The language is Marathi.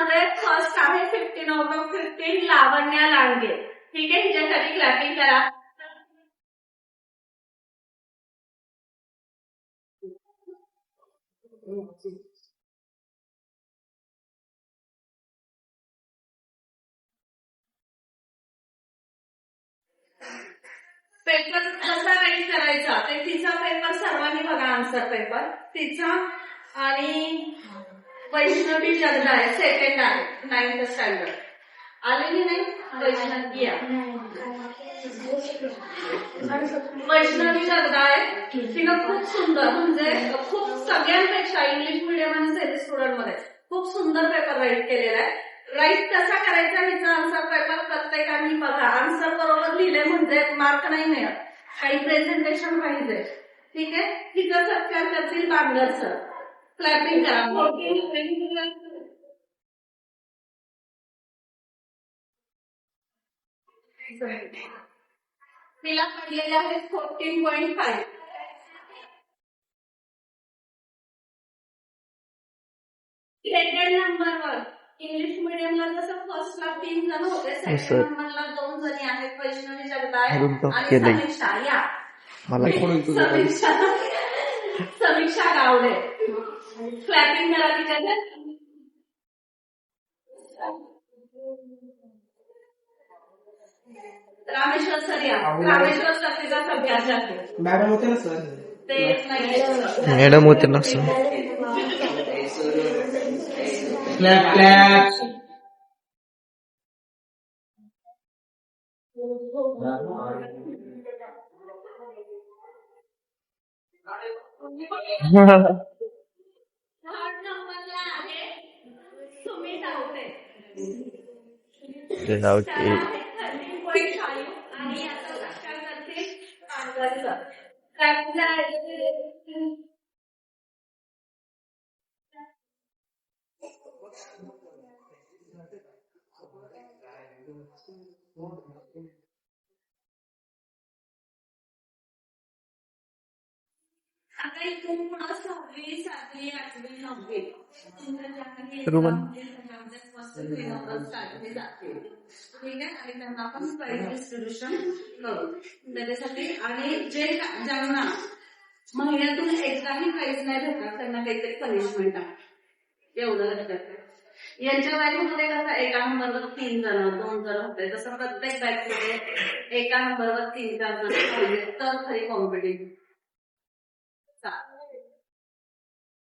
मध्ये फर्स्ट आहे 15/15 लावण्या लांडगे. ठीक आहे, हिच्यासाठी क्लॅपिंग करा. पेपर कसा रेडी करायचा ते तिचा पेपर सर्वांनी बघा. आन्सर पेपर तिचा आणि वैष्णवी जगदाळे सेकंड आहे 9th स्टँडर्ड. आलेली नाही वैष्णवी. वैष्णवी जगदाळे तिनं खूप सुंदर म्हणजे खूप सगळ्यांपेक्षा इंग्लिश मिडियम आणि सेमी स्टुडंट मध्ये खूप सुंदर पेपर राईट केलेला आहे. राईट कसा करायचा हिचा आन्सर पेपर प्रत्येकाने बघा. आन्सर बरोबर लिहिले म्हणजे मार्क नाही मिळत, काही प्रेझेंटेशन पाहिजे. ठीक आहे, तिचा सत्कार करतील बांगर सर. क्लॅपिंग करा. तिला पडलेले आहेत 14.5. सेकंड नंबरवर इंग्लिश मिडियमला जसं फर्स्टला 3 जण होते, सेकंड नंबरला 2 जणी आहेत, वैष्णवी जगदाळे आणि समीक्षा. या समीक्षा गावडे. क्लॅपिंग करा तिच्याकडे. रामेश्वर सर या. रामेश्वर सर तिचा सब्जेक्ट मॅडम होते ना सर. ते मॅडम होते ना सर. Clap clap. थर्ड नंबरला आहे सुमित आवटे. आणि याचा सत्कार करते बांगर आता इथून पुढं 6वी 7वी 8वी 9वी स्टार्ट जातील. ठीक आहे, आणि त्यांना आपण प्राईज डिस्ट्रीब्युशन करू त्याच्यासाठी. आणि जे ज्यांना महिन्यातून एकदाही प्राईज नाही भेटणार त्यांना काहीतरी पनिशमेंट आहे, एवढं लक्षात. यांच्या बॅचमध्ये कसं एका नंबरवर 3 जण 2 जण होते, तसं प्रत्येक बॅचमध्ये एका नंबरवर 3-4 जण तर खरी कॉम्पिटिशन